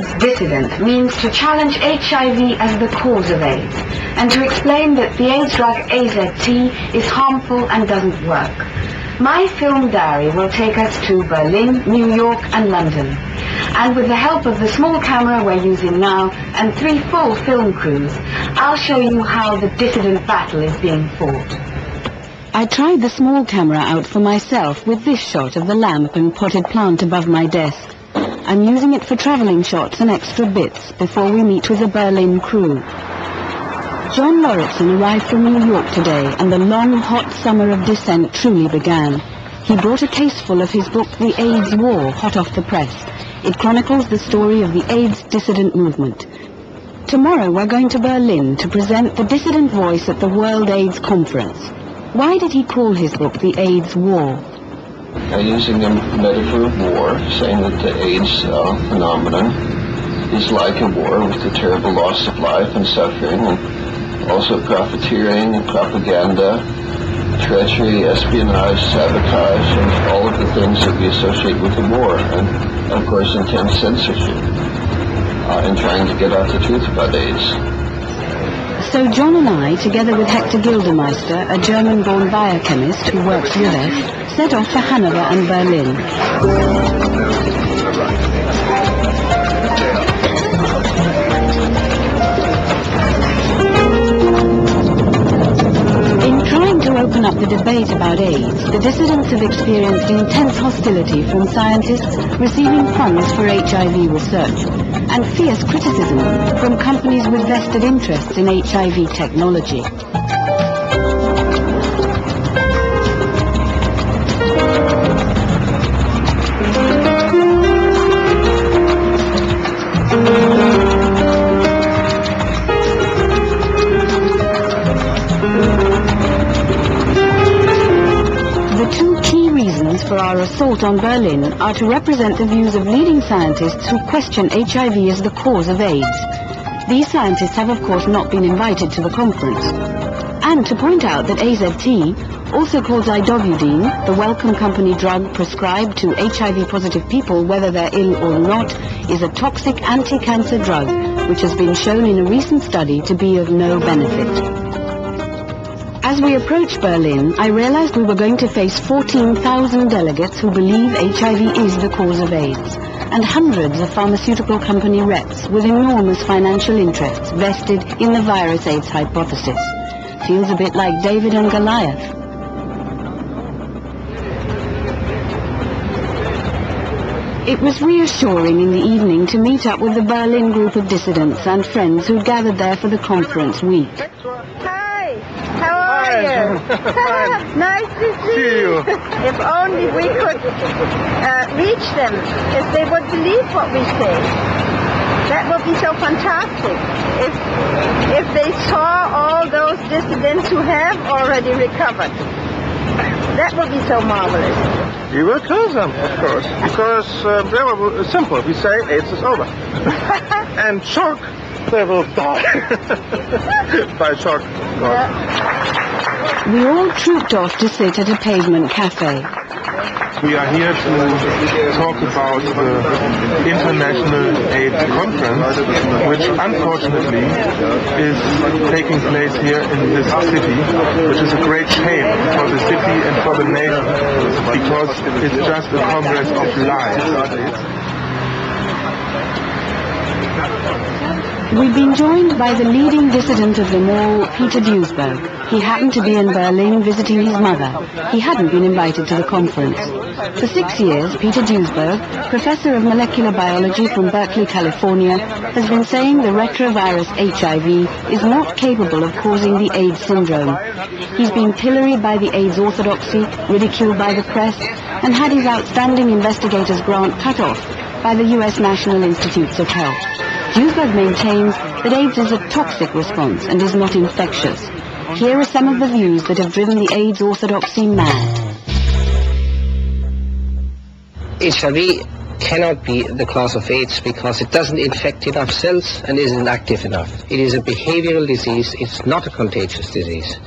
words dissident means to challenge HIV as the cause of AIDS, and to explain that the AIDS drug AZT is harmful and doesn't work. My film diary will take us to Berlin, New York and London. And with the help of the small camera we're using now and 3 full film crews, I'll show you how the dissident battle is being fought. I tried the small camera out for myself with this shot of the lamp and potted plant above my desk. I'm using it for travelling shots and extra bits before we meet with the Berlin crew. John Lauritsen arrived from New York today, and the long, hot summer of dissent truly began. He brought a case full of his book, The AIDS War, hot off the press. It chronicles the story of the AIDS dissident movement. Tomorrow we're going to Berlin to present the dissident voice at the World AIDS Conference. Why did he call his book The AIDS War? Using a metaphor of war, saying that the AIDS phenomenon is like a war with the terrible loss of life and suffering, and also profiteering, propaganda, treachery, espionage, sabotage, and all of the things that we associate with the war, and of course intense censorship in trying to get out the truth about AIDS. So John and I, together with Hector Gildemeister, a German-born biochemist who works with us, set off for Hanover and Berlin. In trying to open up the debate about AIDS, the dissidents have experienced intense hostility from scientists receiving funds for HIV research, and fierce criticism from companies with vested interests in HIV technology. For our assault on Berlin are to represent the views of leading scientists who question HIV as the cause of AIDS. These scientists have of course not been invited to the conference. And to point out that AZT, also called zidovudine, the Wellcome Company drug prescribed to HIV-positive people whether they're ill or not, is a toxic anti-cancer drug which has been shown in a recent study to be of no benefit. As we approached Berlin, I realized we were going to face 14,000 delegates who believe HIV is the cause of AIDS, and hundreds of pharmaceutical company reps with enormous financial interests vested in the virus AIDS hypothesis. Feels a bit like David and Goliath. It was reassuring in the evening to meet up with the Berlin group of dissidents and friends who'd gathered there for the conference week. Nice to see you. If only we could reach them, if they would believe what we say. That would be so fantastic. If they saw all those dissidents who have already recovered. That would be so marvelous. We will kill them, of course, because they were simple. We say AIDS is over. And shock, they will die. By shock, of course. Yeah. We all trooped off to sit at a pavement cafe. We are here to talk about the International AIDS Conference, which unfortunately is taking place here in this city, which is a great shame for the city and for the nation, because it's just a congress of lies. We've been joined by the leading dissident of them all, Peter Duesberg. He happened to be in Berlin visiting his mother. He hadn't been invited to the conference. For 6 years, Peter Duesberg, professor of molecular biology from Berkeley, California, has been saying the retrovirus HIV is not capable of causing the AIDS syndrome. He's been pilloried by the AIDS orthodoxy, ridiculed by the press, and had his outstanding investigator's grant cut off by the US National Institutes of Health. Duesberg maintains that AIDS is a toxic response and is not infectious. Here are some of the views that have driven the AIDS orthodoxy mad. HIV cannot be the cause of AIDS because it doesn't infect enough cells and isn't active enough. It is a behavioral disease. It's not a contagious disease.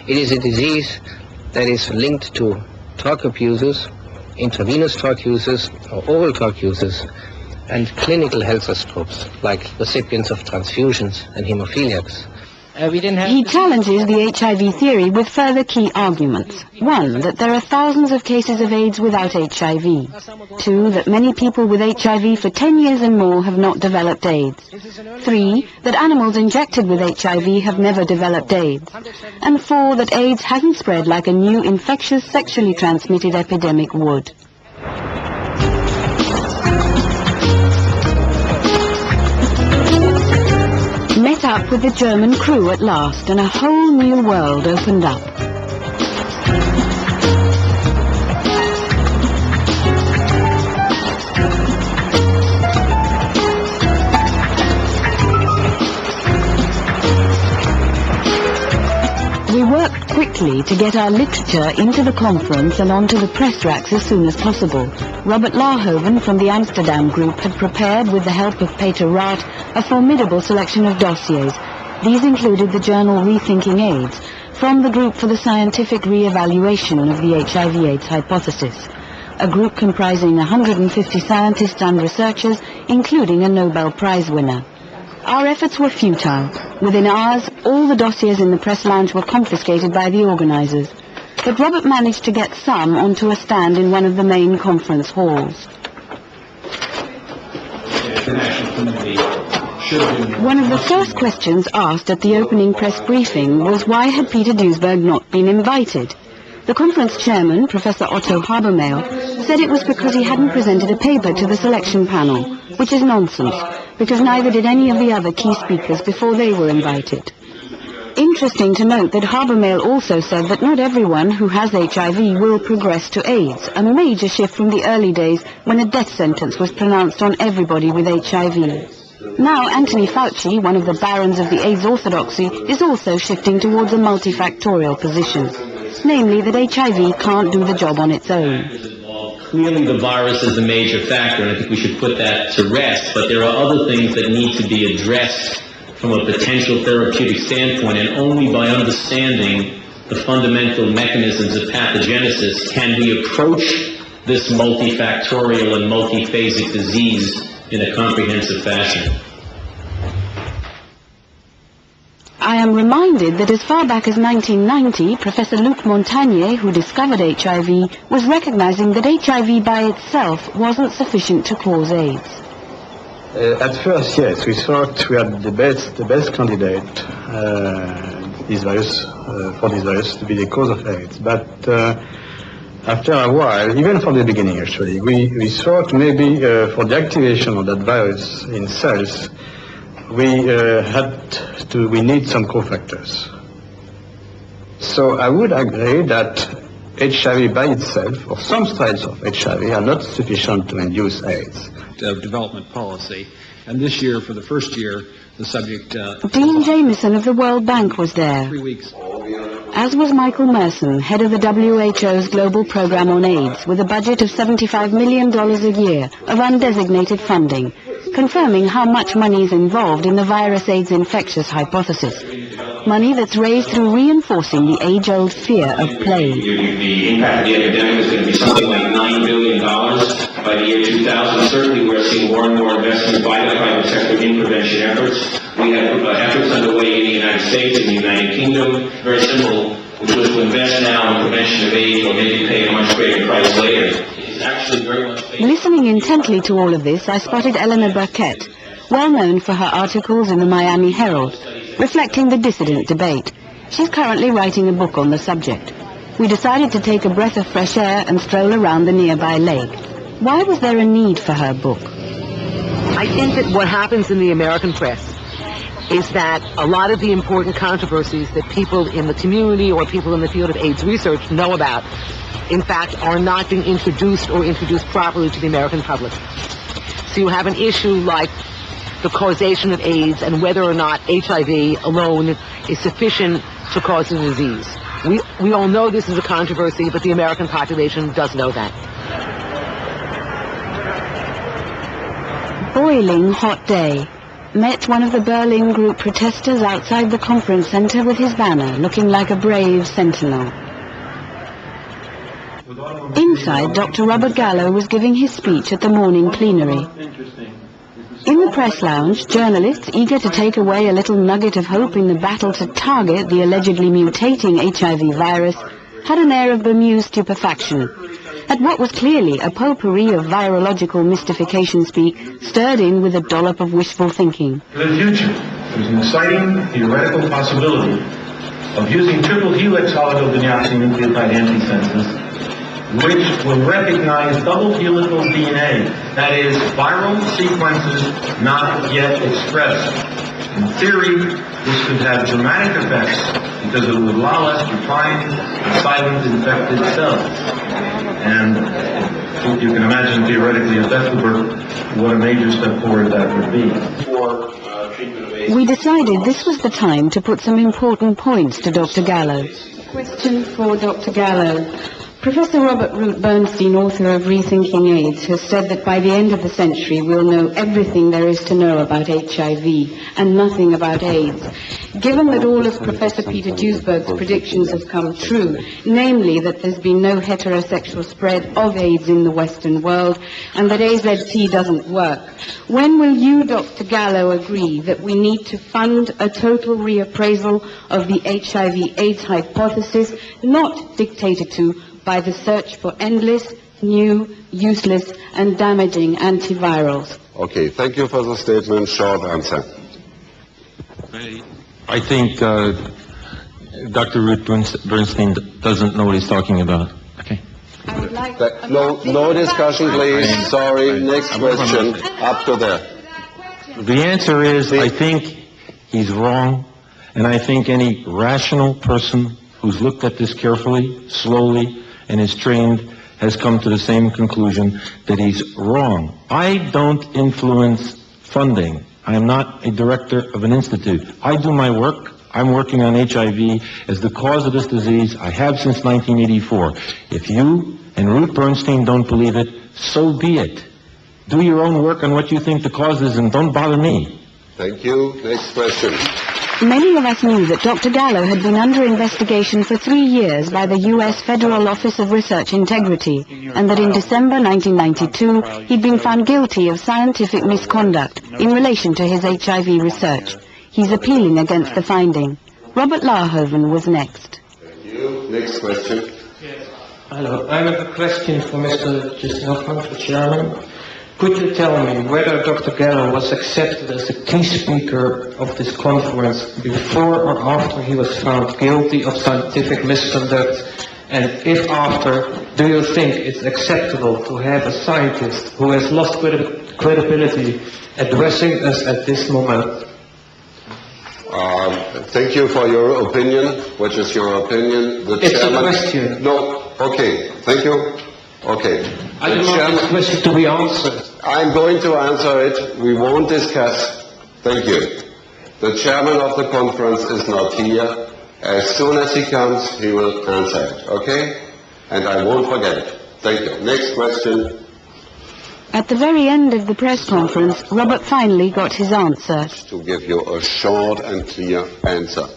It is a disease that is linked to drug abusers, intravenous drug users or oral drug users, and clinical health risk groups, like recipients of transfusions and hemophiliacs. He challenges the HIV theory with further key arguments. 1, that there are thousands of cases of AIDS without HIV. 2, that many people with HIV for 10 years and more have not developed AIDS. 3, that animals injected with HIV have never developed AIDS. And 4, that AIDS hasn't spread like a new infectious sexually transmitted epidemic would. Met up with the German crew at last, and a whole new world opened up. We worked quickly to get our literature into the conference and onto the press racks as soon as possible. Robert Laarhoven from the Amsterdam group had prepared, with the help of Peter Rath, a formidable selection of dossiers. These included the journal Rethinking AIDS, from the Group for the Scientific Re-Evaluation of the HIV/AIDS Hypothesis, a group comprising 150 scientists and researchers, including a Nobel Prize winner. Our efforts were futile. Within hours, all the dossiers in the press lounge were confiscated by the organizers. But Robert managed to get some onto a stand in one of the main conference halls. One of the first questions asked at the opening press briefing was why had Peter Duesberg not been invited. The conference chairman, Professor Otto Habermehl, said it was because he hadn't presented a paper to the selection panel, which is nonsense, because neither did any of the other key speakers before they were invited. Interesting to note that Habermehl also said that not everyone who has HIV will progress to AIDS, a major shift from the early days when a death sentence was pronounced on everybody with HIV. Now Anthony Fauci, one of the barons of the AIDS orthodoxy, is also shifting towards a multifactorial position, namely that HIV can't do the job on its own. Clearly the virus is a major factor, and I think we should put that to rest, but there are other things that need to be addressed from a potential therapeutic standpoint, and only by understanding the fundamental mechanisms of pathogenesis can we approach this multifactorial and multiphasic disease in a comprehensive fashion. I am reminded that as far back as 1990, Professor Luc Montagnier, who discovered HIV, was recognizing that HIV by itself wasn't sufficient to cause AIDS. At first, yes, we thought we had the best candidate for this virus to be the cause of AIDS. But after a while, even from the beginning actually, we thought maybe for the activation of that virus in cells, we need some cofactors. So I would agree that HIV by itself, or some strains of HIV, are not sufficient to induce AIDS. Of development policy, and this year, for the first year, the subject... Dean Jameson of the World Bank was there, 3 weeks. as was Michael Merson, head of the WHO's Global Program on AIDS, with a budget of $75 million a year of undesignated funding, confirming how much money is involved in the virus AIDS infectious hypothesis. Money that's raised through reinforcing the age-old fear of plague. The impact of the epidemic is going to be something like $9 billion by the year 2000. Certainly we're seeing more and more investment by the private sector in prevention efforts. We have efforts underway in the United States and the United Kingdom, very simple, which was to invest now in prevention of AIDS or maybe pay a much greater price later. It's actually very much... Listening intently to all of this, I spotted Eleanor Burkett, well known for her articles in the Miami Herald, reflecting the dissident debate. She's currently writing a book on the subject. We decided to take a breath of fresh air and stroll around the nearby lake. Why was there a need for her book? I think that what happens in the American press is that a lot of the important controversies that people in the community or people in the field of AIDS research know about, in fact, are not being introduced or introduced properly to the American public. So you have an issue like the causation of AIDS and whether or not HIV alone is sufficient to cause the disease. We all know this is a controversy, but the American population does know that. Boiling hot day. Met one of the Berlin group protesters outside the conference center with his banner, looking like a brave sentinel. Inside, Dr. Robert Gallo was giving his speech at the morning plenary. In the press lounge, journalists, eager to take away a little nugget of hope in the battle to target the allegedly mutating HIV virus, had an air of bemused stupefaction at what was clearly a potpourri of virological mystification speak, stirred in with a dollop of wishful thinking. For the future, there's an exciting theoretical possibility of using triple helix oligodeoxynucleotide antisenses, which will recognize double helical DNA, that is, viral sequences not yet expressed. In theory, this could have dramatic effects because it would allow us to find silent infected cells. And you can imagine theoretically, if that were what a major step forward that would be. We decided this was the time to put some important points to Dr. Gallo. Question for Dr. Gallo. Professor Robert Root Bernstein, author of Rethinking AIDS, has said that by the end of the century we'll know everything there is to know about HIV and nothing about AIDS. Given that all of Professor Peter Duesberg's predictions have come true, namely that there's been no heterosexual spread of AIDS in the Western world and that AZT doesn't work, when will you, Dr. Gallo, agree that we need to fund a total reappraisal of the HIV-AIDS hypothesis, not dictated to by the search for endless, new, useless and damaging antivirals? Okay, thank you for the statement. Short answer. I think Dr. Ruth Bernstein doesn't know what he's talking about. Okay. I would like No discussion, please. Sorry. Next question. Up to there. The answer is, I think he's wrong, and I think any rational person who's looked at this carefully, slowly, and is trained has come to the same conclusion that he's wrong. I don't influence funding. I am not a director of an institute. I do my work. I'm working on HIV as the cause of this disease. I have since 1984. If you and Ruth Bernstein don't believe it, so be it. Do your own work on what you think the cause is and don't bother me. Thank you. Next question. Many of us knew that Dr. Gallo had been under investigation for 3 years by the U.S. Federal Office of Research Integrity, and that in December 1992 he'd been found guilty of scientific misconduct in relation to his HIV research. He's appealing against the finding. Robert Larhoven was next. Thank you. Next question. Hello, I have a question for Mr. Dissident, the chairman. Could you tell me whether Dr. Gallo was accepted as the key speaker of this conference before or after he was found guilty of scientific misconduct? And if after, do you think it's acceptable to have a scientist who has lost credibility addressing us at this moment? Thank you for your opinion. What is your opinion? It's a question. No. Okay. Thank you. Okay. I don't want this question to be answered. I'm going to answer it. We won't discuss. Thank you. The chairman of the conference is not here. As soon as he comes, he will answer it. Okay? And I won't forget it. Thank you. Next question. At the very end of the press conference, Robert finally got his answer. To give you a short and clear answer.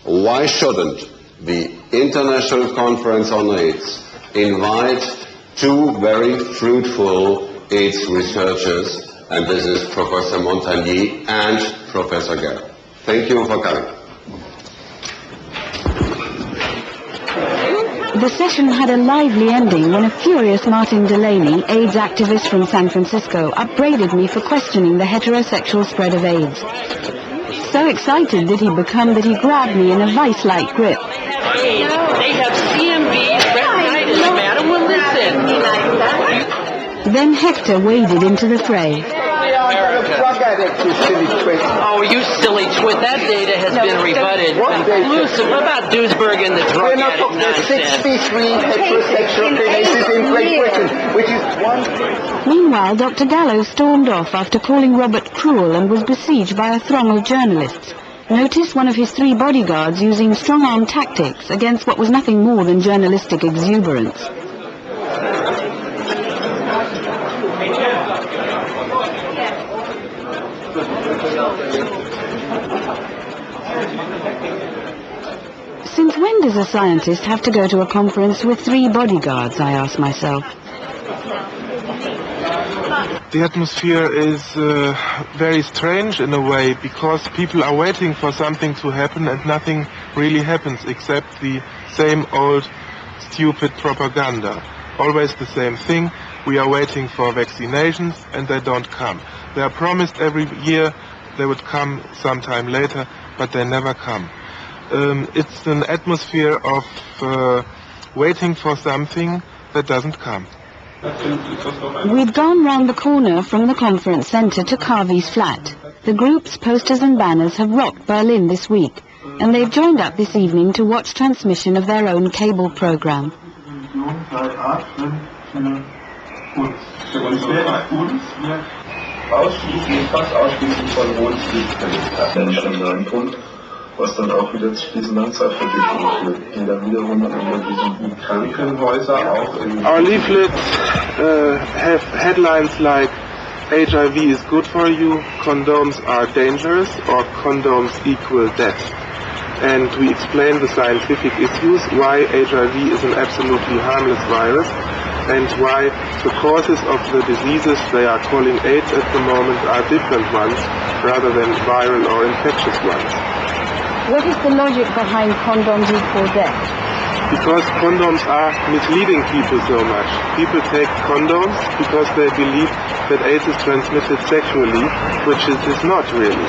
Why shouldn't the International Conference on AIDS invite two very fruitful AIDS researchers, and this is Professor Montagnier and Professor Gallo. Thank you for coming. The session had a lively ending when a furious Martin Delaney, AIDS activist from San Francisco, upbraided me for questioning the heterosexual spread of AIDS. So excited did he become that he grabbed me in a vice-like grip. They have CMV, retinitis, madam, will listen. Then Hector waded into the fray. Oh, you silly twit. That data has been rebutted. Conclusive. What about Duesberg and the drug addict nonsense? 63 heterosexual cases in Great Britain, which is one... Meanwhile, Dr. Gallo stormed off after calling Robert cruel and was besieged by a throng of journalists. Notice one of his 3 bodyguards using strong-arm tactics against what was nothing more than journalistic exuberance. Since when when does a scientist have to go to a conference with 3 bodyguards, I ask myself. The atmosphere is very strange in a way, because people are waiting for something to happen and nothing really happens except the same old stupid propaganda. Always the same thing. We are waiting for vaccinations and they don't come. They are promised every year they would come sometime later, but they never come. It's an atmosphere of waiting for something that doesn't come. We'd gone round the corner from the conference centre to Carvey's flat. The group's posters and banners have rocked Berlin this week, and they've joined up this evening to watch transmission of their own cable programme. Was dann auch wieder zu diesen Langzeitvergiftung führt, die dann wiederum an diesen Krankenhäuser auch in... Our leaflets have headlines like HIV is good for you, condoms are dangerous, or condoms equal death. And we explain the scientific issues, why HIV is an absolutely harmless virus, and why the causes of the diseases they are calling AIDS at the moment are different ones, rather than viral or infectious ones. What is the logic behind condoms equal death? Because condoms are misleading people so much. People take condoms because they believe that AIDS is transmitted sexually, which it is not really.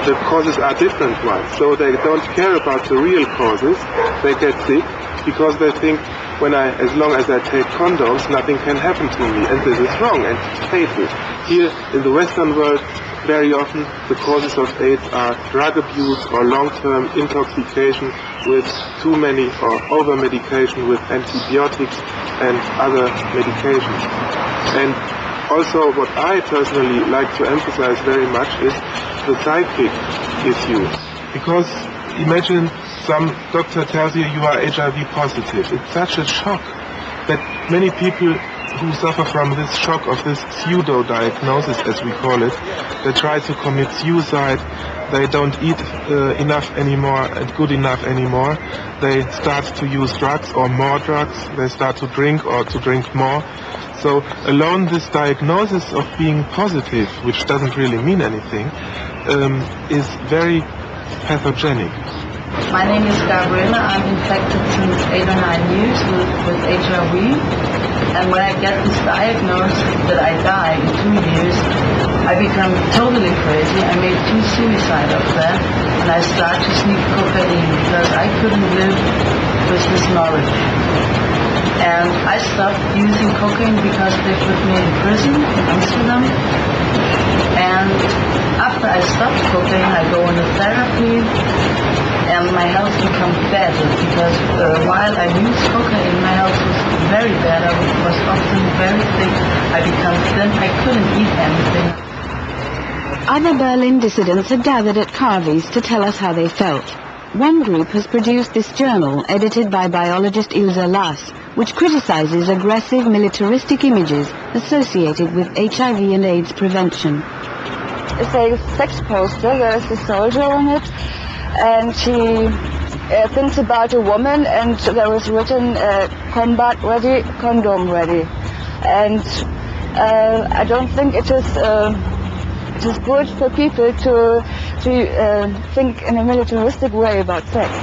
The causes are different ones, so they don't care about the real causes. They get sick because they think, as long as I take condoms, nothing can happen to me, and this is wrong and fatal. Here in the Western world, very often the causes of AIDS are drug abuse or long-term intoxication with too many or over-medication with antibiotics and other medications. And also what I personally like to emphasize very much is the psychic issue. Because imagine some doctor tells you you are HIV positive. It's such a shock that many people who suffer from this shock of this pseudo-diagnosis, as we call it, they try to commit suicide, they don't eat enough anymore and good enough anymore, they start to use drugs or more drugs, they start to drink or to drink more. So alone this diagnosis of being positive, which doesn't really mean anything, is very pathogenic. My name is Gabriela. I'm infected since 8 or 9 years with HIV. And when I get this diagnosis that I die in 2 years, I become totally crazy. I made 2 suicides of that. And I start to sneak cocaine because I couldn't live with this knowledge. And I stopped using cocaine because they put me in prison in Amsterdam. And after I stopped cocaine, I go into therapy. And my health becomes better because while I used cocaine, my health was very bad. I was often very sick. I became thin. I couldn't eat anything. Other Berlin dissidents had gathered at Carvey's to tell us how they felt. One group has produced this journal, edited by biologist Ilse Lass, which criticizes aggressive militaristic images associated with HIV and AIDS prevention. It's a sex poster. There is a soldier on it. And she thinks about a woman, and there was written combat ready, condom ready. And I don't think it is good for people to think in a militaristic way about sex.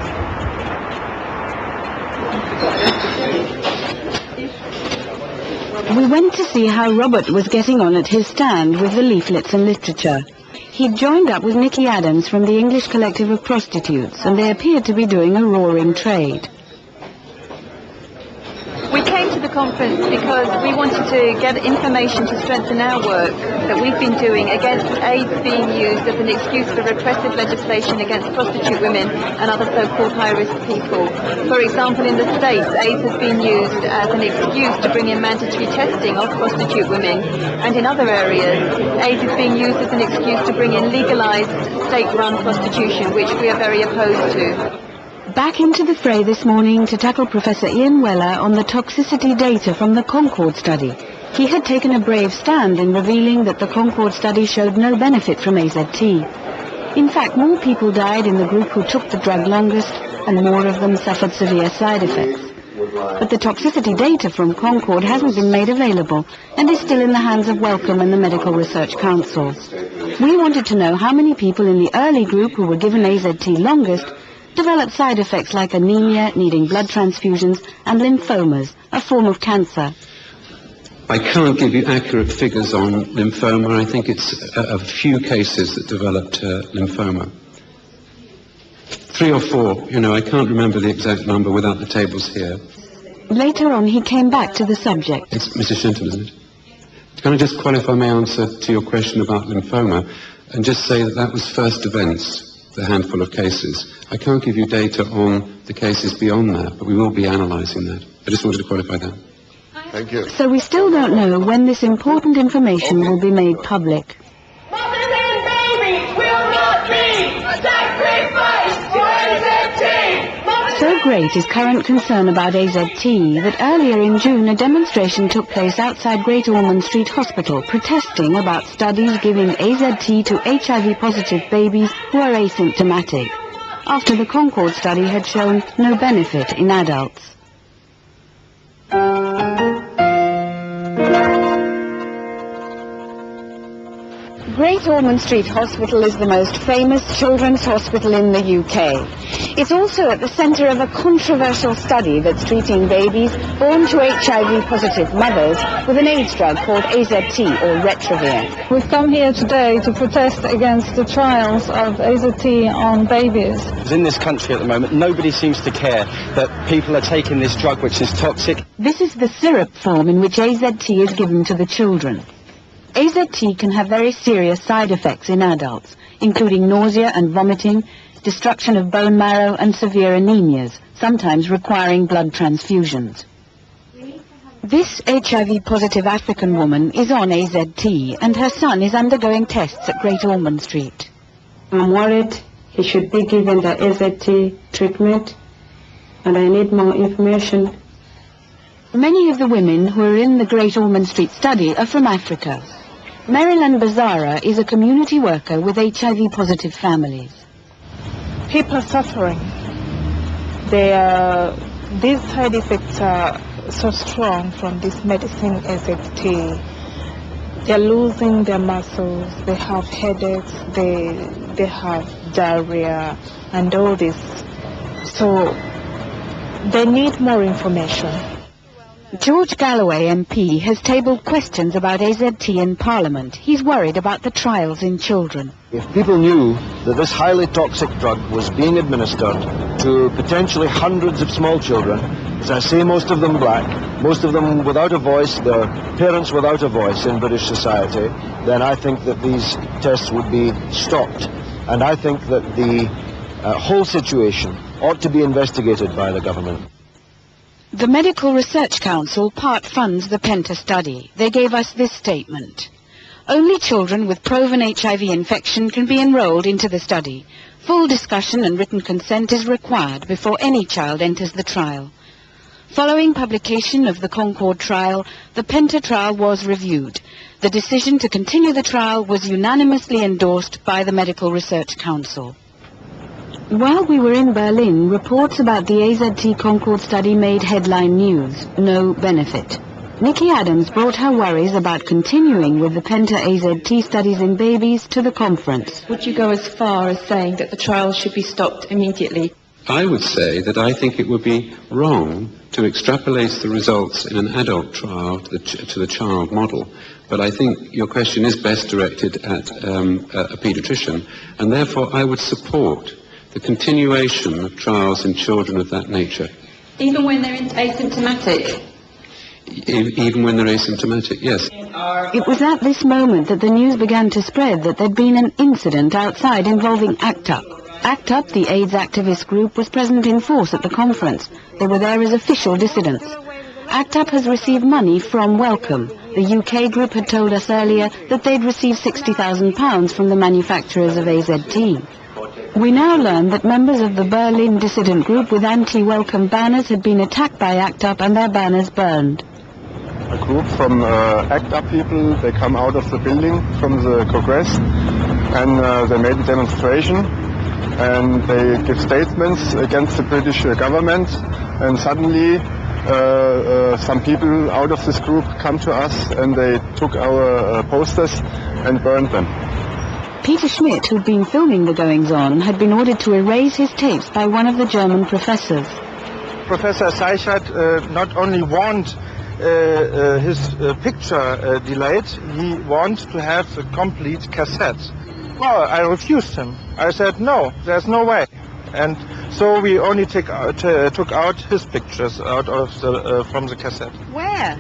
We went to see how Robert was getting on at his stand with the leaflets and literature. He'd joined up with Nicky Adams from the English Collective of Prostitutes, and they appeared to be doing a roaring trade. We came to the conference because we wanted to get information to strengthen our work that we've been doing against AIDS being used as an excuse for repressive legislation against prostitute women and other so-called high-risk people. For example, in the States, AIDS has been used as an excuse to bring in mandatory testing of prostitute women, and in other areas, AIDS is being used as an excuse to bring in legalized state-run prostitution, which we are very opposed to. Back into the fray this morning to tackle Professor Ian Weller on the toxicity data from the Concord study. He had taken a brave stand in revealing that the Concord study showed no benefit from AZT. In fact, more people died in the group who took the drug longest and more of them suffered severe side effects. But the toxicity data from Concord hasn't been made available and is still in the hands of Wellcome and the Medical Research Council. We wanted to know how many people in the early group who were given AZT longest developed side effects like anemia, needing blood transfusions, and lymphomas, a form of cancer. I can't give you accurate figures on lymphoma. I think it's a few cases that developed lymphoma. 3 or 4, I can't remember the exact number without the tables here. Later on, he came back to the subject. It's Mrs. Shenton, isn't it? Can I just qualify my answer to your question about lymphoma and just say that that was first events, the handful of cases. I can't give you data on the cases beyond that, but we will be analysing that. I just wanted to qualify that. Thank you. So we still don't know when this important information will be made public. Mothers and babies will not be sacrificed to AZT! So great is current concern about AZT that earlier in June a demonstration took place outside Great Ormond Street Hospital protesting about studies giving AZT to HIV-positive babies who are asymptomatic, after the Concord study had shown no benefit in adults. Great Ormond Street Hospital is the most famous children's hospital in the UK. It's also at the centre of a controversial study that's treating babies born to HIV-positive mothers with an AIDS drug called AZT or Retrovir. We've come here today to protest against the trials of AZT on babies. In this country at the moment, nobody seems to care that people are taking this drug which is toxic. This is the syrup form in which AZT is given to the children. AZT can have very serious side effects in adults, including nausea and vomiting, destruction of bone marrow and severe anemias, sometimes requiring blood transfusions. This HIV-positive African woman is on AZT and her son is undergoing tests at Great Ormond Street. I'm worried he should be given the AZT treatment and I need more information. Many of the women who are in the Great Ormond Street study are from Africa. Marilyn Bazara is a community worker with HIV-positive families. People are suffering. These side effects are so strong from this medicine AZT. They're losing their muscles, they have headaches, they have diarrhea and all this. So they need more information. George Galloway MP has tabled questions about AZT in Parliament. He's worried about the trials in children. If people knew that this highly toxic drug was being administered to potentially hundreds of small children, as I say, most of them black, most of them without a voice, their parents without a voice in British society, then I think that these tests would be stopped. And I think that the whole situation ought to be investigated by the government. The Medical Research Council part funds the Penta study. They gave us this statement. Only children with proven HIV infection can be enrolled into the study. Full discussion and written consent is required before any child enters the trial. Following publication of the Concord trial, the Penta trial was reviewed. The decision to continue the trial was unanimously endorsed by the Medical Research Council. While we were in Berlin, reports about the AZT Concord study made headline news. No benefit. Nikki Adams brought her worries about continuing with the Penta AZT studies in babies to the conference. Would you go as far as saying that the trial should be stopped immediately? I would say that I think it would be wrong to extrapolate the results in an adult trial to the child model. But I think your question is best directed at a paediatrician, and therefore I would support the continuation of trials in children of that nature. Even when they're asymptomatic? Even when they're asymptomatic, yes. It was at this moment that the news began to spread that there'd been an incident outside involving ACT UP. ACT UP, the AIDS activist group, was present in force at the conference. They were there as official dissidents. ACT UP has received money from Wellcome. The UK group had told us earlier that they'd received £60,000 from the manufacturers of AZT. We now learn that members of the Berlin dissident group with anti-Wellcome banners had been attacked by ACT UP and their banners burned. A group from ACT UP people, they come out of the building from the Congress and they made a demonstration and they give statements against the British government, and suddenly some people out of this group come to us and they took our posters and burned them. Peter Schmidt, who'd been filming the goings-on, had been ordered to erase his tapes by one of the German professors. Professor Seichert not only want his picture delayed, he wants to have a complete cassette. Well, I refused him. I said, no, there's no way. And so we only took out his pictures out of from the cassette. Where?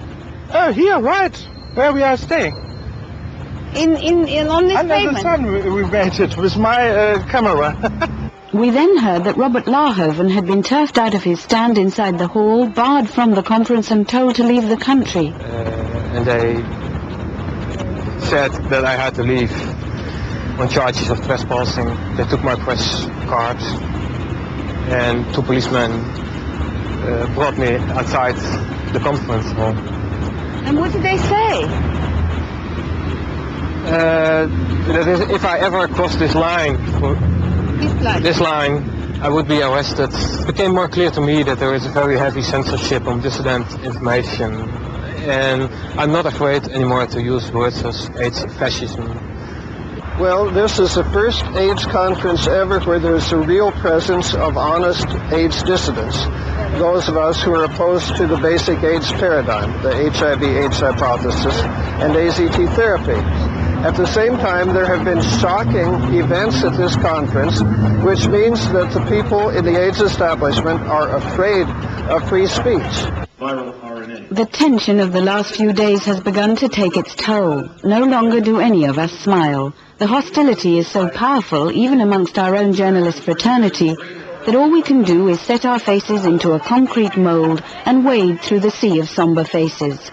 Here, right, where we are staying. In on this Under pavement? the sun we made it with my camera. We then heard that Robert Laarhoven had been turfed out of his stand inside the hall, barred from the conference and told to leave the country. And they said that I had to leave on charges of trespassing. They took my press card, and two policemen brought me outside the conference hall. And what did they say? That is, if I ever cross this line, I would be arrested. It became more clear to me that there is a very heavy censorship on dissident information, and I'm not afraid anymore to use words as AIDS fascism. Well, this is the first AIDS conference ever where there's a real presence of honest AIDS dissidents. Those of us who are opposed to the basic AIDS paradigm, the HIV/AIDS hypothesis, and AZT therapy. At the same time, there have been shocking events at this conference, which means that the people in the AIDS establishment are afraid of free speech. The tension of the last few days has begun to take its toll. No longer do any of us smile. The hostility is so powerful, even amongst our own journalist fraternity, that all we can do is set our faces into a concrete mold and wade through the sea of somber faces.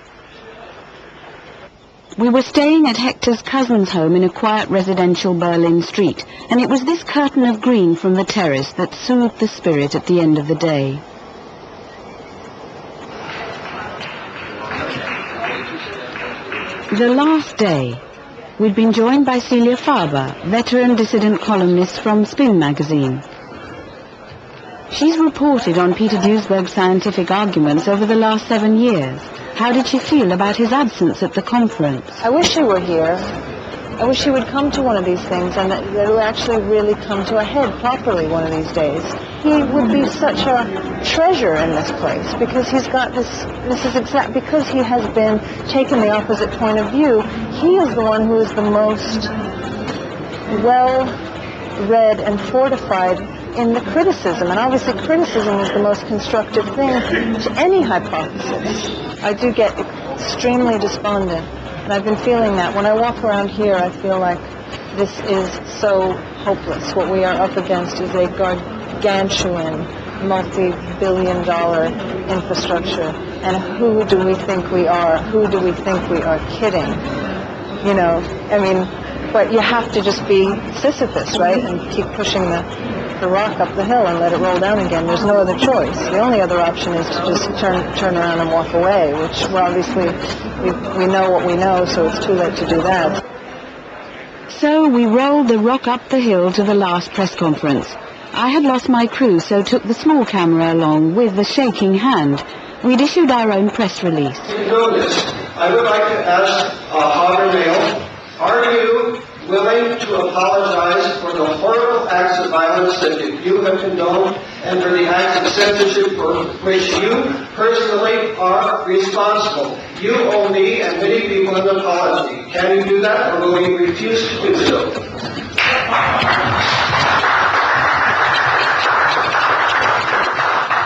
We were staying at Hector's cousin's home in a quiet residential Berlin street, and it was this curtain of green from the terrace that soothed the spirit at the end of the day. The last day, we'd been joined by Celia Faber, veteran dissident columnist from Spin magazine. She's reported on Peter Duisberg's scientific arguments over the last 7 years. How did she feel about his absence at the conference? I wish he were here. I wish he would come to one of these things and that it would actually really come to a head properly one of these days. He would be such a treasure in this place because he's got because he has been taking the opposite point of view. He is the one who is the most well-read and fortified in the criticism, and obviously criticism is the most constructive thing to any hypothesis. I do get extremely despondent, and I've been feeling that. When I walk around here, I feel like this is so hopeless. What we are up against is a gargantuan, multi-billion-dollar infrastructure, and who do we think we are? Who do we think we are kidding? You know, I mean, but you have to just be Sisyphus, right, and keep pushing the rock up the hill and let it roll down again. There's no other choice. The only other option is to just turn around and walk away, which, well, obviously we know what we know, so it's too late to do that. So we rolled the rock up the hill to the last press conference. I had lost my crew, so took the small camera along with the shaking hand. We'd issued our own press release. To know this, I would like to ask Harvard Mail, are you willing to apologize for the horrible acts of violence that you have condoned and for the acts of censorship for which you personally are responsible? You owe me and many people an apology. Can you do that, or will you refuse to do so?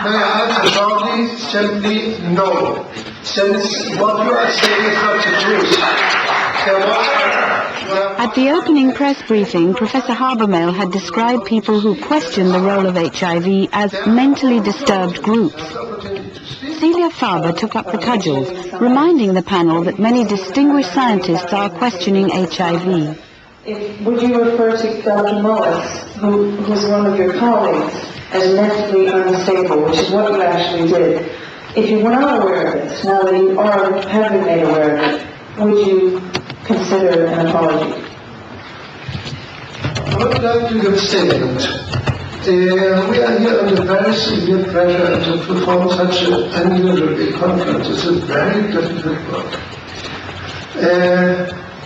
May I answer shortly? Simply no. Since what you are saying is not the truth. At the opening press briefing, Professor Habermehl had described people who question the role of HIV as mentally disturbed groups. Celia Faber took up the cudgels, reminding the panel that many distinguished scientists are questioning HIV. Would you refer to Dr. Mullis, who's one of your colleagues, as mentally unstable, which is what you actually did? If you were not aware of this, now that you have been made aware of it, would you consider an apology? would like to give a statement. We are here under very severe pressure and to perform such an unusual big conference is a very difficult work.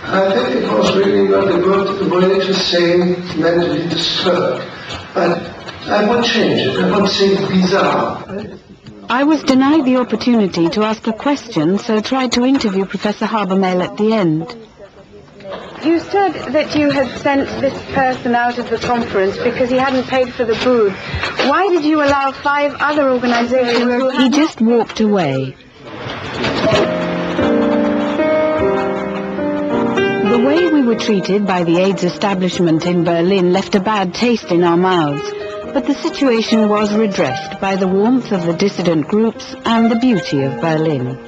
I think it was really not a good way to say mentally disturbed, but I would change it. I would say bizarre. I was denied the opportunity to ask a question, so tried to interview Professor Habermehl at the end. You said that you had sent this person out of the conference because he hadn't paid for the booth. Why did you allow 5 other organizations? He just walked away. The way we were treated by the AIDS establishment in Berlin left a bad taste in our mouths, but the situation was redressed by the warmth of the dissident groups and the beauty of Berlin.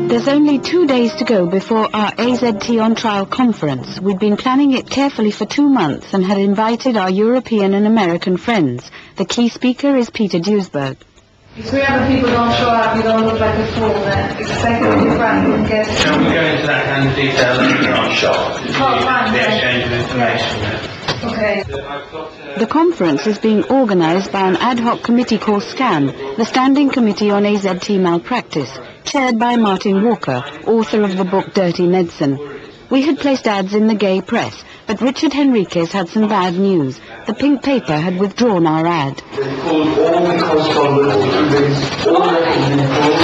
There's only 2 days to go before our AZT on Trial conference. We'd been planning it carefully for 2 months and had invited our European and American friends. The key speaker is Peter Duisberg. If 3 other people don't show up, you don't look like a fool. Then expect a different guest. Can we go into that kind of detail later on? Sure. The exchange of information. Okay. The conference is being organized by an ad hoc committee called SCAM, the Standing Committee on AZT Malpractice, chaired by Martin Walker, author of the book Dirty Medicine. We had placed ads in the gay press, but Richard Henriquez had some bad news. The pink paper had withdrawn our ad. They pulled all the correspondence, all that has been pulled.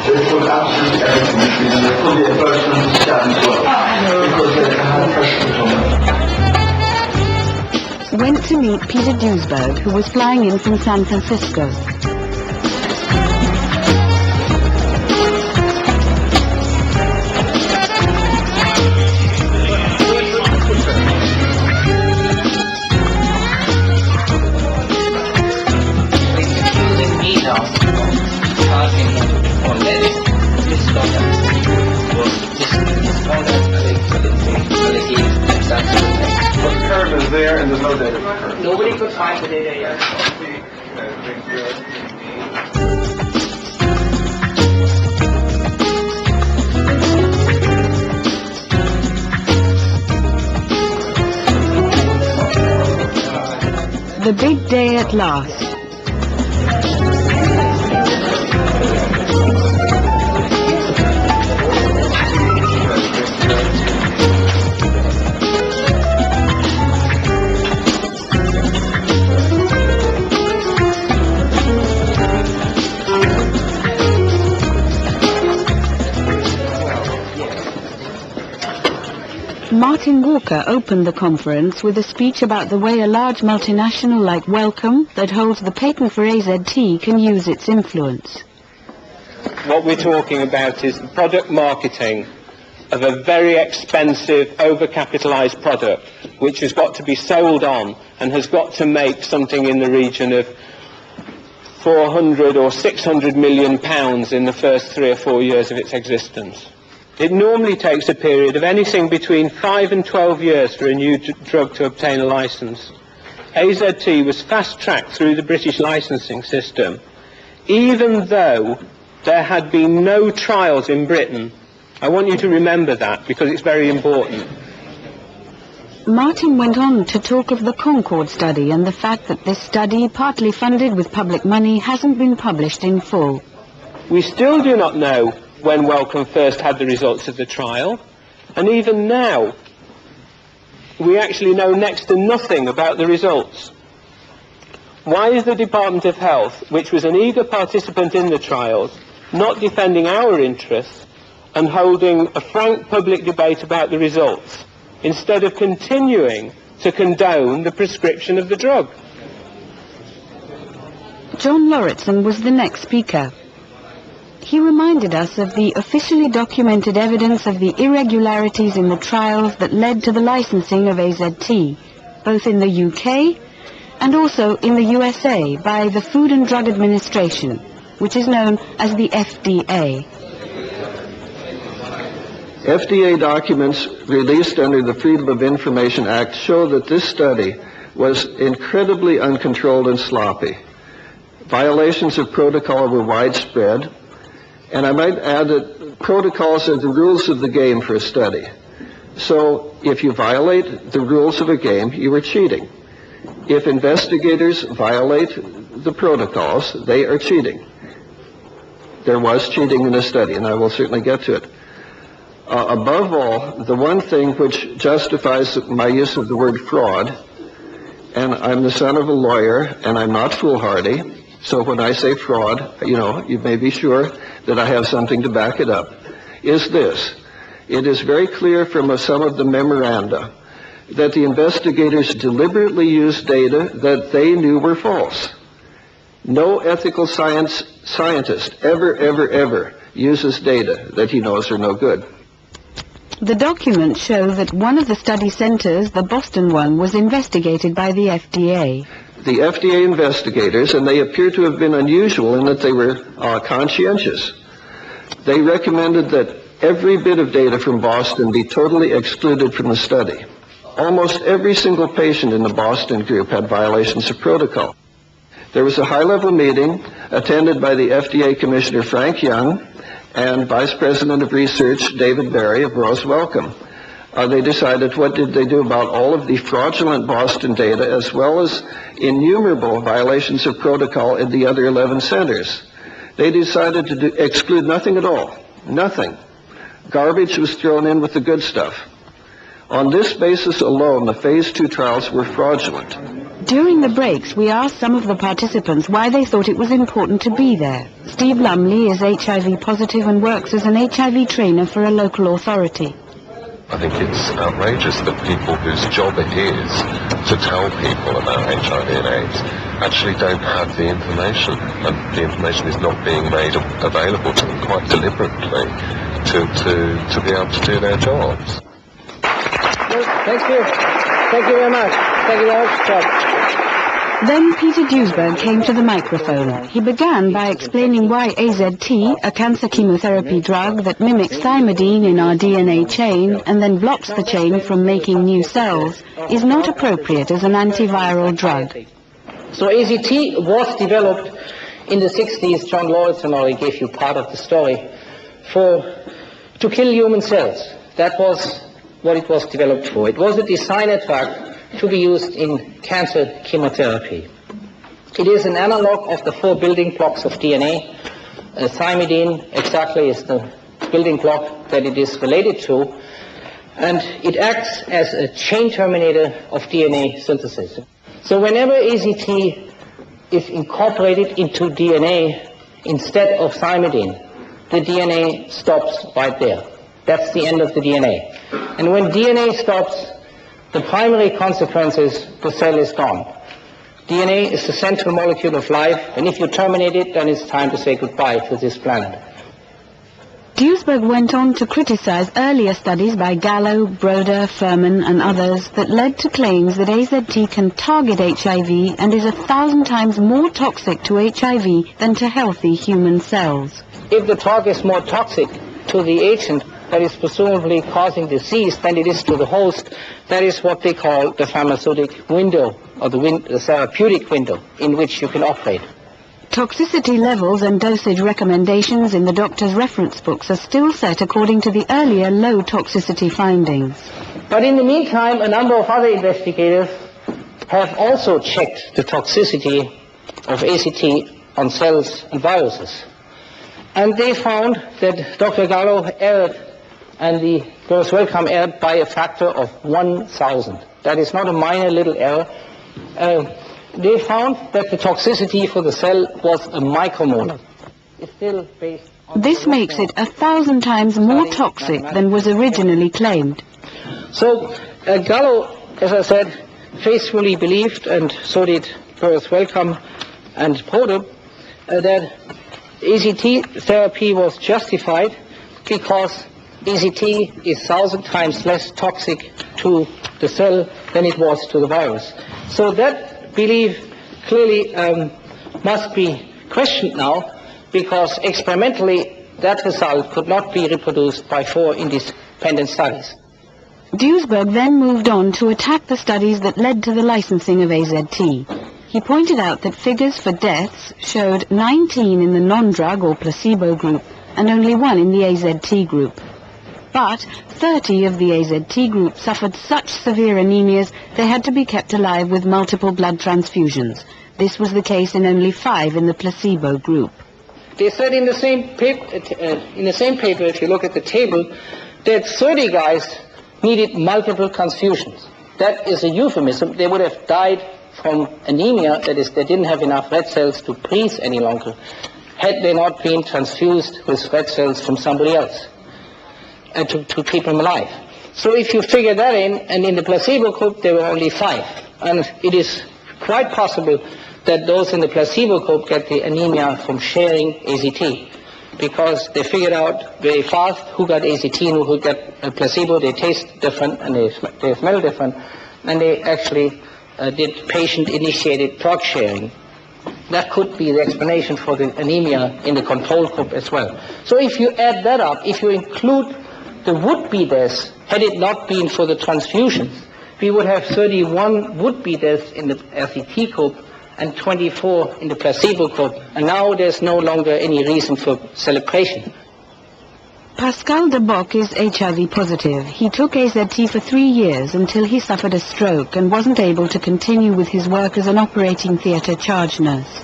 They pulled absolutely everything, and they pulled the advertisement to SCAM as well, because they had pressure on them. Went to meet Peter Duisberg, who was flying in from San Francisco. There and there's no data. Nobody could find the data yet. The big day at last. Martin Walker opened the conference with a speech about the way a large multinational like Wellcome, that holds the patent for AZT, can use its influence. What we're talking about is the product marketing of a very expensive, overcapitalized product, which has got to be sold on and has got to make something in the region of 400 or 600 million pounds in the first 3 or 4 years of its existence. It normally takes a period of anything between 5 and 12 years for a new drug to obtain a license. AZT was fast-tracked through the British licensing system, even though there had been no trials in Britain. I want you to remember that, because it's very important. Martin went on to talk of the Concord study and the fact that this study, partly funded with public money, hasn't been published in full. We still do not know when Wellcome first had the results of the trial, and even now we actually know next to nothing about the results. Why is the Department of Health, which was an eager participant in the trials, not defending our interests and holding a frank public debate about the results, instead of continuing to condone the prescription of the drug? John Lauritsen was the next speaker. He reminded us of the officially documented evidence of the irregularities in the trials that led to the licensing of AZT, both in the UK and also in the USA by the Food and Drug Administration, which is known as the FDA. FDA documents released under the Freedom of Information Act show that this study was incredibly uncontrolled and sloppy. Violations of protocol were widespread. And I might add that protocols are the rules of the game for a study. So if you violate the rules of a game, you are cheating. If investigators violate the protocols, they are cheating. There was cheating in the study, and I will certainly get to it. Above all, the one thing which justifies my use of the word fraud, and I'm the son of a lawyer, and I'm not foolhardy, so when I say fraud, you may be sure that I have something to back it up, is this. It is very clear from some of the memoranda that the investigators deliberately used data that they knew were false. No ethical scientist ever uses data that he knows are no good. The documents show that one of the study centers, the Boston one, was investigated by the FDA. The FDA investigators, and they appear to have been unusual in that they were conscientious. They recommended that every bit of data from Boston be totally excluded from the study. Almost every single patient in the Boston group had violations of protocol. There was a high-level meeting attended by the FDA Commissioner Frank Young and Vice President of Research David Barry of Rose Wellcome. They decided what did they do about all of the fraudulent Boston data as well as innumerable violations of protocol in the other 11 centers. They decided to exclude nothing at all. Nothing. Garbage was thrown in with the good stuff. On this basis alone, the phase 2 trials were fraudulent. During the breaks, we asked some of the participants why they thought it was important to be there. Steve Lumley is HIV positive and works as an HIV trainer for a local authority. I think it's outrageous that people whose job it is to tell people about HIV and AIDS actually don't have the information, and the information is not being made available to them quite deliberately to be able to do their jobs. Thank you. Thank you very much. Thank you very much. Then Peter Duesberg came to the microphone. He began by explaining why AZT, a cancer chemotherapy drug that mimics thymidine in our DNA chain and then blocks the chain from making new cells, is not appropriate as an antiviral drug. So AZT was developed in the 60s. John Lawson already gave you part of the story. To kill human cells. That was what it was developed for. It was a designer drug to be used in cancer chemotherapy. It is an analog of the 4 building blocks of DNA. Thymidine exactly is the building block that it is related to, and it acts as a chain terminator of DNA synthesis. So whenever AZT is incorporated into DNA instead of thymidine, the DNA stops right there. That's the end of the DNA. And when DNA stops, the primary consequence is the cell is gone. DNA is the central molecule of life, and if you terminate it, then it's time to say goodbye to this planet. Duesberg went on to criticize earlier studies by Gallo, Broder, Furman, and others that led to claims that AZT can target HIV and is 1,000 times more toxic to HIV than to healthy human cells. If the drug is more toxic to the agent that is presumably causing disease than it is to the host, that is what they call the pharmaceutic window, or the therapeutic window in which you can operate. Toxicity levels and dosage recommendations in the doctor's reference books are still set according to the earlier low toxicity findings. But in the meantime, a number of other investigators have also checked the toxicity of AZT on cells and viruses. And they found that Dr. Gallo erred and the Girls Wellcome erred by a factor of 1,000. That is not a minor little error. They found that the toxicity for the cell was a micromolar. It's still based on this makes it 1,000 times more toxic than was originally claimed. So Gallo, as I said, faithfully believed, and so did Girls Wellcome and Broder, that AZT therapy was justified because AZT is 1,000 times less toxic to the cell than it was to the virus. So that belief clearly must be questioned now, because experimentally that result could not be reproduced by 4 independent studies. Duesberg then moved on to attack the studies that led to the licensing of AZT. He pointed out that figures for deaths showed 19 in the non-drug or placebo group and only 1 in the AZT group. But 30 of the AZT group suffered such severe anemias they had to be kept alive with multiple blood transfusions. This was the case in only 5 in the placebo group. They said in the same paper, if you look at the table, that 30 guys needed multiple transfusions. That is a euphemism. They would have died from anemia, that is, they didn't have enough red cells to breathe any longer, had they not been transfused with red cells from somebody else to keep them alive. So if you figure that in, and in the placebo group there were only 5, and it is quite possible that those in the placebo group get the anemia from sharing AZT, because they figured out very fast who got AZT and who got a placebo. They taste different and they smell different, and they actually did patient-initiated drug sharing. That could be the explanation for the anemia in the control group as well. So if you add that up, if you include the would-be deaths, had it not been for the transfusions, we would have 31 would-be deaths in the RCT group and 24 in the placebo group, and now there's no longer any reason for celebration. Pascal de Bock is HIV positive. He took AZT for 3 years until he suffered a stroke and wasn't able to continue with his work as an operating theatre charge nurse.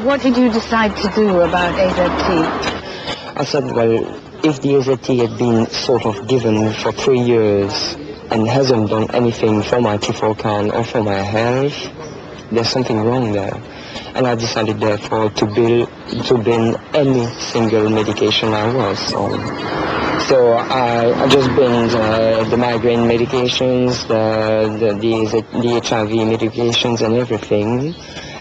What did you decide to do about AZT? I said, well, if the AZT had been sort of given for 3 years and hasn't done anything for my T4 count or for my health, there's something wrong there. And I decided therefore to bin any single medication I was on. So I just binned the migraine medications, the HIV medications and everything.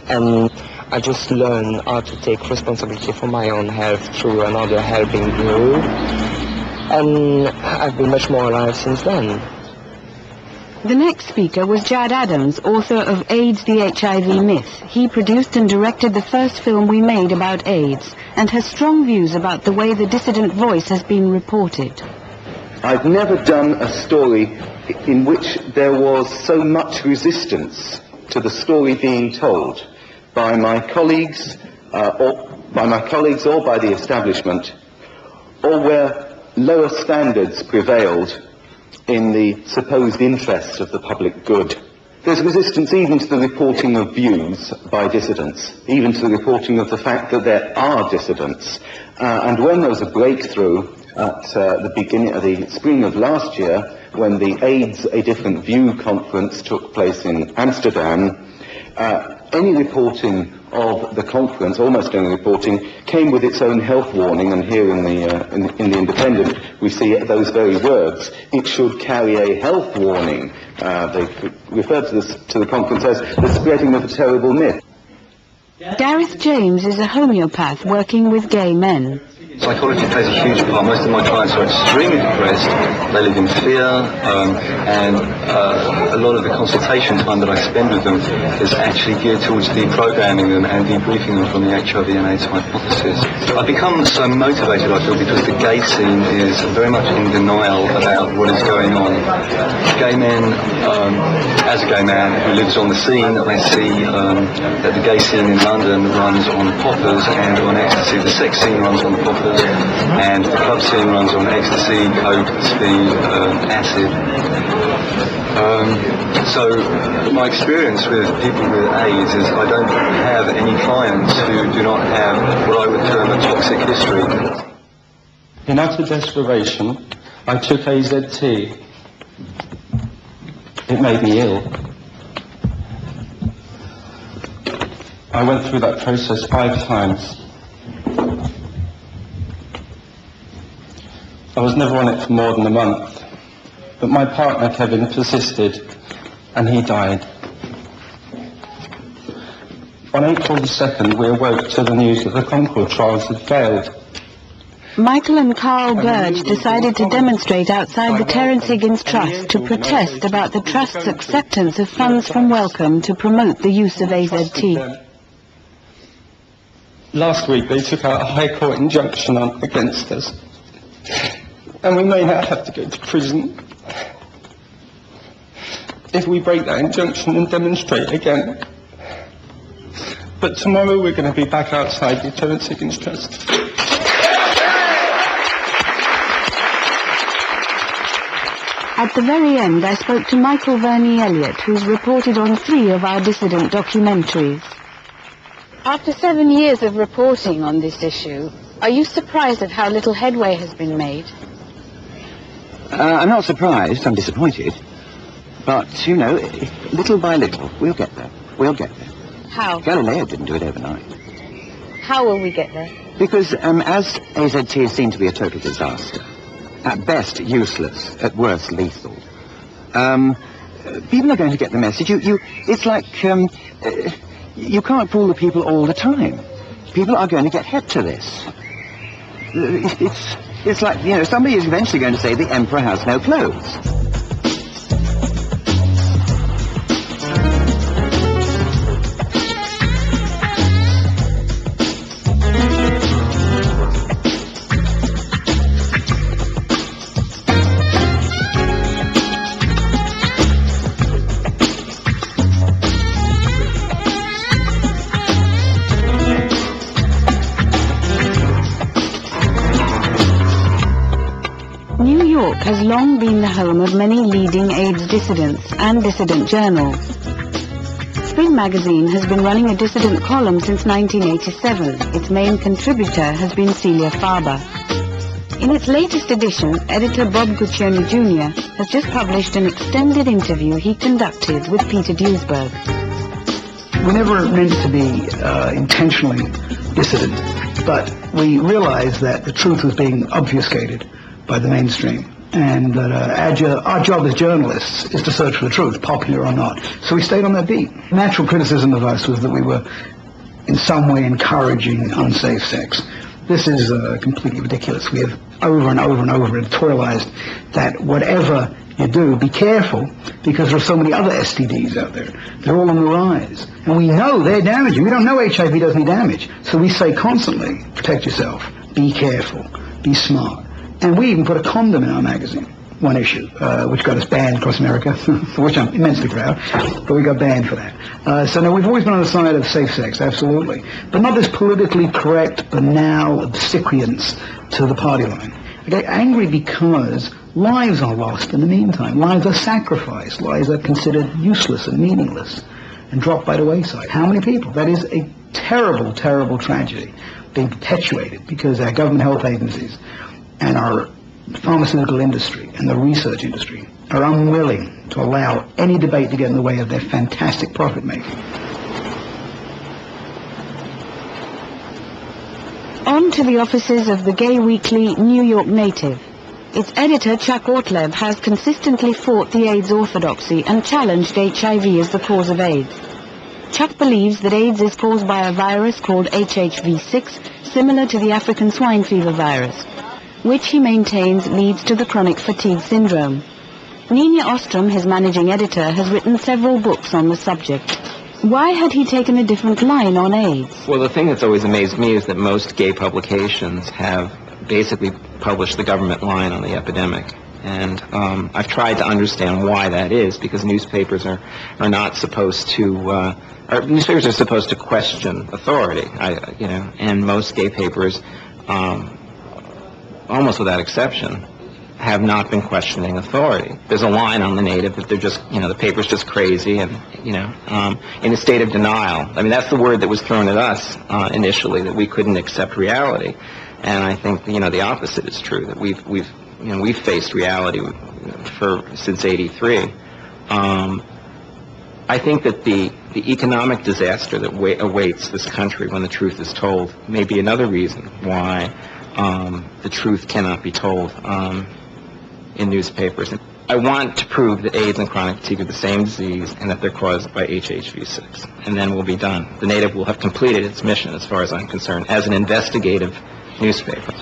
And I just learned how to take responsibility for my own health through another helping group. And I've been much more alive since then. The next speaker was Jad Adams, author of AIDS, the HIV Myth. He produced and directed the first film we made about AIDS, and has strong views about the way the dissident voice has been reported. I've never done a story in which there was so much resistance to the story being told by my colleagues, or by the establishment, or where lower standards prevailed in the supposed interests of the public good. There's resistance even to the reporting of views by dissidents, even to the reporting of the fact that there are dissidents. And when there was a breakthrough at the beginning of the spring of last year, when the AIDS A Different View conference took place in Amsterdam, any reporting of the conference, almost any reporting, came with its own health warning, and here in the Independent we see those very words. It should carry a health warning. They referred to the conference as the spreading of a terrible myth. Gareth James is a homeopath working with gay men. Psychology plays a huge part. Most of my clients are extremely depressed. They live in fear, and a lot of the consultation time that I spend with them is actually geared towards deprogramming them and debriefing them from the HIV and AIDS hypothesis. I've become so motivated, I feel, because the gay scene is very much in denial about what is going on. Gay men, as a gay man who lives on the scene, I see that the gay scene in London runs on poppers and on ecstasy. The sex scene runs on poppers, and the club scene runs on ecstasy, coke, speed, acid. So my experience with people with AIDS is I don't have any clients who do not have what I would term a toxic history. In utter desperation, I took AZT. It made me ill. I went through that process 5 times. I was never on it for more than a month, but my partner Kevin persisted, and he died. On April the 2nd, we awoke to the news that the Concord trials had failed. Michael and Carl Burge decided to demonstrate outside the Terence Higgins Trust to protest about the Trust's acceptance of funds from Wellcome to promote the use of AZT. Last week they took out a High Court injunction against us, and we may now have to go to prison if we break that injunction and demonstrate again. But tomorrow we're going to be back outside the Terence Higgins Trust. At the very end, I spoke to Michael Verney Elliott, who's reported on 3 of our dissident documentaries. After 7 years of reporting on this issue, are you surprised at how little headway has been made? I'm not surprised, I'm disappointed. But, you know, little by little, we'll get there. We'll get there. How? Galileo didn't do it overnight. How will we get there? Because as AZT is seen to be a total disaster, at best useless, at worst lethal, people are going to get the message. It's like, you can't fool the people all the time. People are going to get hip to this. It's like, you know, somebody is eventually going to say the emperor has no clothes. New York has long been the home of many leading AIDS dissidents and dissident journals. Spring magazine has been running a dissident column since 1987. Its main contributor has been Celia Farber. In its latest edition, editor Bob Guccione Jr. has just published an extended interview he conducted with Peter Duesberg. We never meant to be intentionally dissident, but we realized that the truth was being obfuscated by the mainstream, and that our job as journalists is to search for the truth, popular or not. So we stayed on that beat. Natural criticism of us was that we were in some way encouraging unsafe sex. This is completely ridiculous. We have over and over and over editorialized that whatever you do, be careful, because there are so many other STDs out there. They're all on the rise. And we know they're damaging. We don't know HIV does any damage. So we say constantly, protect yourself, be careful, be smart. And we even put a condom in our magazine, one issue, which got us banned across America, for which I'm immensely proud, but we got banned for that. So no, we've always been on the side of safe sex, absolutely. But not this politically correct, banal obsequience to the party line. I get angry because lives are lost in the meantime. Lives are sacrificed. Lives are considered useless and meaningless and dropped by the wayside. How many people? That is a terrible, terrible tragedy being perpetuated because our government health agencies and our pharmaceutical industry and the research industry are unwilling to allow any debate to get in the way of their fantastic profit making. On to the offices of the gay weekly New York Native. Its editor, Chuck Ortleb, has consistently fought the AIDS orthodoxy and challenged HIV as the cause of AIDS. Chuck believes that AIDS is caused by a virus called HHV6, similar to the African swine fever virus, which he maintains leads to the chronic fatigue syndrome. Nina Ostrom, his managing editor, has written several books on the subject. Why had he taken a different line on AIDS? Well, the thing that's always amazed me is that most gay publications have basically published the government line on the epidemic. And I've tried to understand why that is, because newspapers are not supposed to, newspapers are supposed to question authority, and most gay papers, almost without exception, have not been questioning authority. There's a line on the Native that they're just, the paper's just crazy and, in a state of denial. I mean, that's the word that was thrown at us initially, that we couldn't accept reality. And I think, the opposite is true, that we've faced reality since '83. I think that the economic disaster that awaits this country when the truth is told may be another reason why the truth cannot be told in newspapers. I want to prove that AIDS and chronic fatigue are the same disease and that they're caused by HHV6. And then we'll be done. The Native will have completed its mission, as far as I'm concerned, as an investigative newspaper.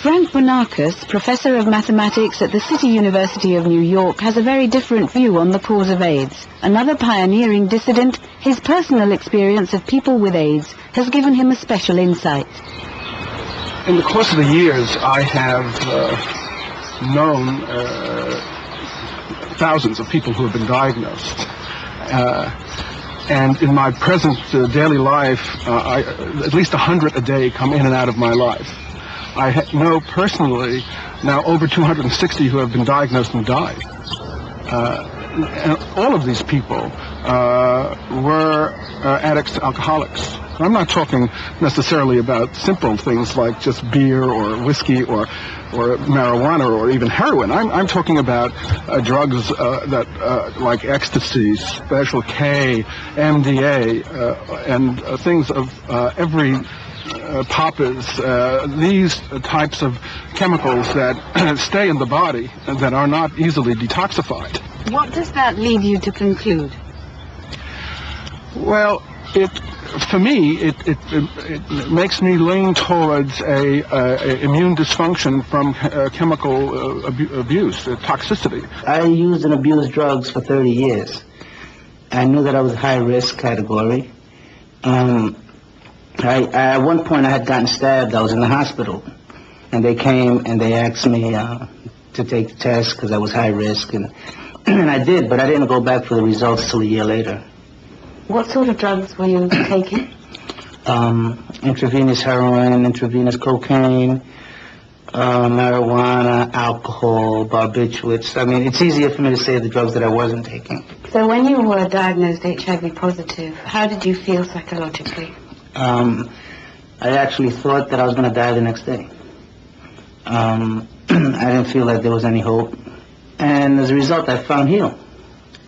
Frank Bonakis, professor of mathematics at the City University of New York, has a very different view on the cause of AIDS. Another pioneering dissident, his personal experience of people with AIDS has given him a special insight. In the course of the years, I have known thousands of people who have been diagnosed. And in my present daily life, at least 100 a day come in and out of my life. I know personally now over 260 who have been diagnosed and died. And all of these people were addicts, alcoholics. I'm not talking necessarily about simple things like just beer or whiskey or marijuana or even heroin. I'm talking about drugs that like ecstasy, Special K, MDA, and things of every poppers, these types of chemicals that stay in the body and that are not easily detoxified. What does that lead you to conclude? Well, for me, it makes me lean towards a immune dysfunction from chemical abuse, toxicity. I used and abused drugs for 30 years. I knew that I was high risk category. At one point I had gotten stabbed. I was in the hospital, and they came and they asked me to take the test because I was high risk, and I did, but I didn't go back for the results till a year later. What sort of drugs were you taking? Intravenous heroin, intravenous cocaine, marijuana, alcohol, barbiturates. I mean, it's easier for me to say the drugs that I wasn't taking. So when you were diagnosed HIV positive, how did you feel psychologically? I actually thought that I was going to die the next day. I didn't feel like there was any hope. And as a result, I found Heal.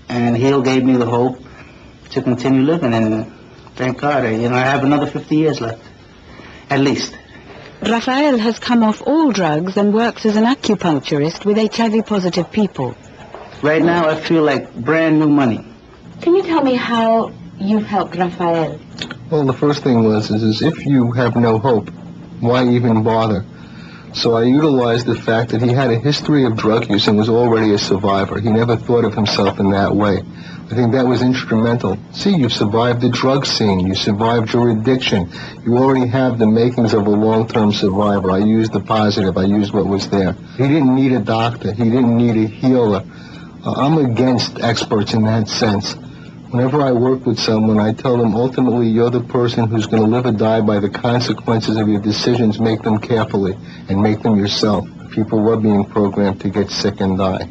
And Heal gave me the hope to continue living, and thank God, I have another 50 years left, at least. Raphael has come off all drugs and works as an acupuncturist with HIV-positive people. Right now, I feel like brand new money. Can you tell me how you've helped Raphael? Well, the first thing is if you have no hope, why even bother? So I utilized the fact that he had a history of drug use and was already a survivor. He never thought of himself in that way. I think that was instrumental. See, you survived the drug scene. You survived your addiction. You already have the makings of a long-term survivor. I used the positive. I used what was there. He didn't need a doctor. He didn't need a healer. I'm against experts in that sense. Whenever I work with someone, I tell them, ultimately, you're the person who's going to live or die by the consequences of your decisions. Make them carefully and make them yourself. People were being programmed to get sick and die.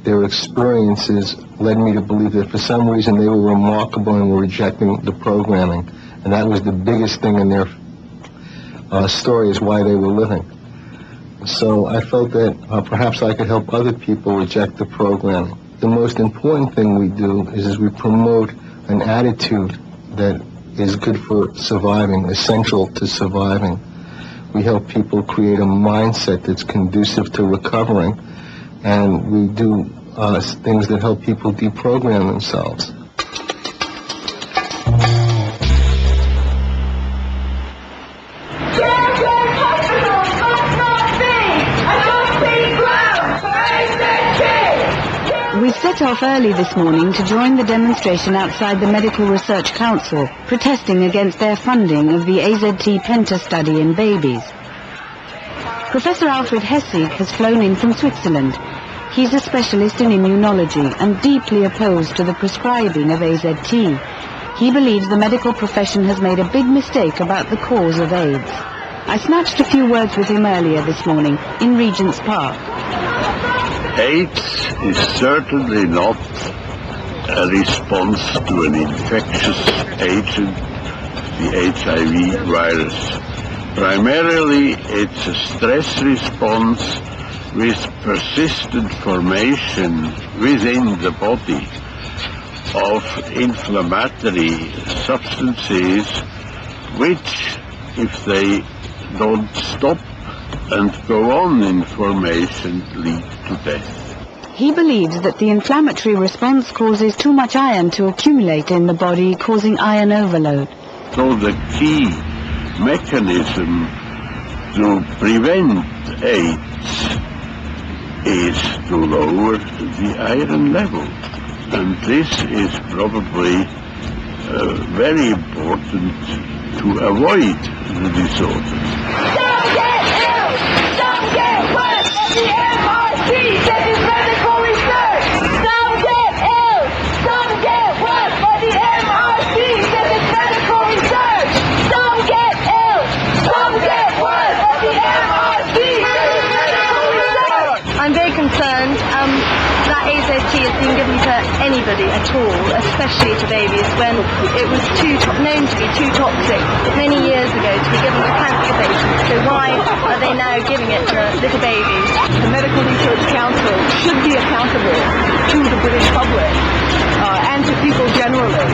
Their experiences led me to believe that for some reason they were remarkable and were rejecting the programming. And that was the biggest thing in their story, is why they were living. So I felt that perhaps I could help other people reject the programming. The most important thing we do is we promote an attitude that is good for surviving, essential to surviving. We help people create a mindset that's conducive to recovering, and we do things that help people deprogram themselves. We set off early this morning to join the demonstration outside the Medical Research Council, protesting against their funding of the AZT Penta study in babies. Professor Alfred Hessig has flown in from Switzerland. He's a specialist in immunology and deeply opposed to the prescribing of AZT. He believes the medical profession has made a big mistake about the cause of AIDS. I snatched a few words with him earlier this morning in Regent's Park. AIDS is certainly not a response to an infectious agent, the HIV virus. Primarily, it's a stress response with persistent formation within the body of inflammatory substances, which, if they don't stop and go on in formation, lead to death. He believes that the inflammatory response causes too much iron to accumulate in the body, causing iron overload. So the key mechanism to prevent AIDS is to lower the iron level. And this is probably very important to avoid the disorder. Don't get ill! Don't get worse! The MRC says it's medical research! Don't get ill! Don't get worse! But the MRC says it's medical research! Don't get ill! Don't get worse! But the MRC says it's medical research! AZT is being given to anybody at all, especially to babies, when it was known to be too toxic many years ago to be given to cancer patients. So why are they now giving it to little babies? The Medical Research Council should be accountable to the British public and to people generally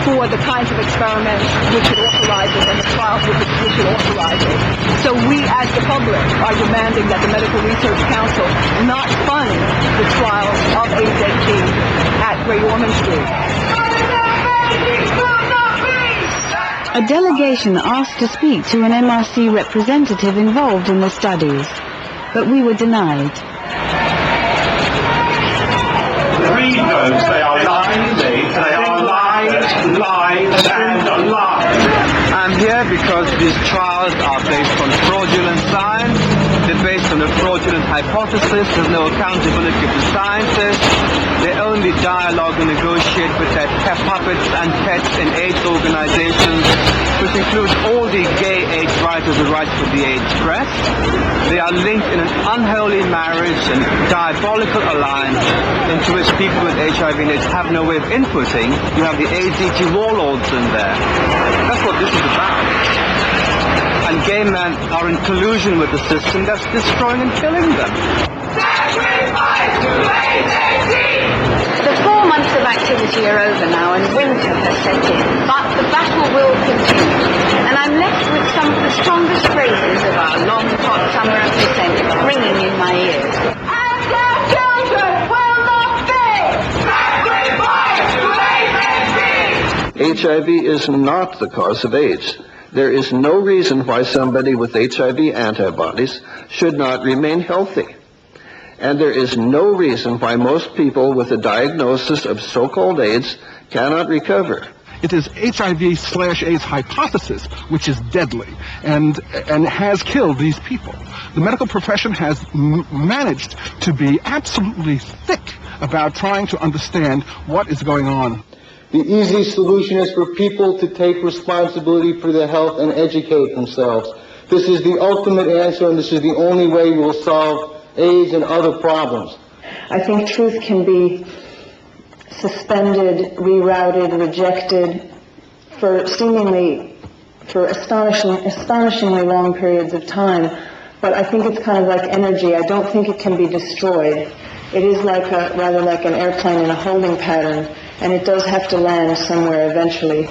for the kinds of experiments which it authorizes and the trials which it authorizes. So we as the public are demanding that the Medical Research Council not fund the trials of AZT at Great Ormond Street. A delegation asked to speak to an MRC representative involved in the studies, but we were denied. Three votes, they are lying, they are lies, and lies. I'm here because these trials are based on fraudulent science. They're based on a fraudulent hypothesis. There's no accountability of the scientists. They only dialogue and negotiate with their puppets and pets in AIDS organizations, which includes all the gay AIDS writers who write for the AIDS press. They are linked in an unholy marriage and diabolical alliance into which people with HIV and AIDS have no way of inputting. You have the AZT warlords in there. That's what this is about. And gay men are in collusion with the system that's destroying and killing them. The 4 months of activity are over now and winter has set in, but the battle will continue. And I'm left with some of the strongest phrases of our long, hot summer of descent ringing in my ears. And their children will not be sacrificed to AZT! HIV is not the cause of AIDS. There is no reason why somebody with HIV antibodies should not remain healthy. And there is no reason why most people with a diagnosis of so-called AIDS cannot recover. It is HIV/AIDS hypothesis which is deadly and has killed these people. The medical profession has managed to be absolutely thick about trying to understand what is going on. The easy solution is for people to take responsibility for their health and educate themselves. This is the ultimate answer, and this is the only way we will solve AIDS and other problems. I think truth can be suspended, rerouted, rejected for astonishingly long periods of time. But I think it's kind of like energy. I don't think it can be destroyed. It is rather like an airplane in a holding pattern, and it does have to land somewhere eventually.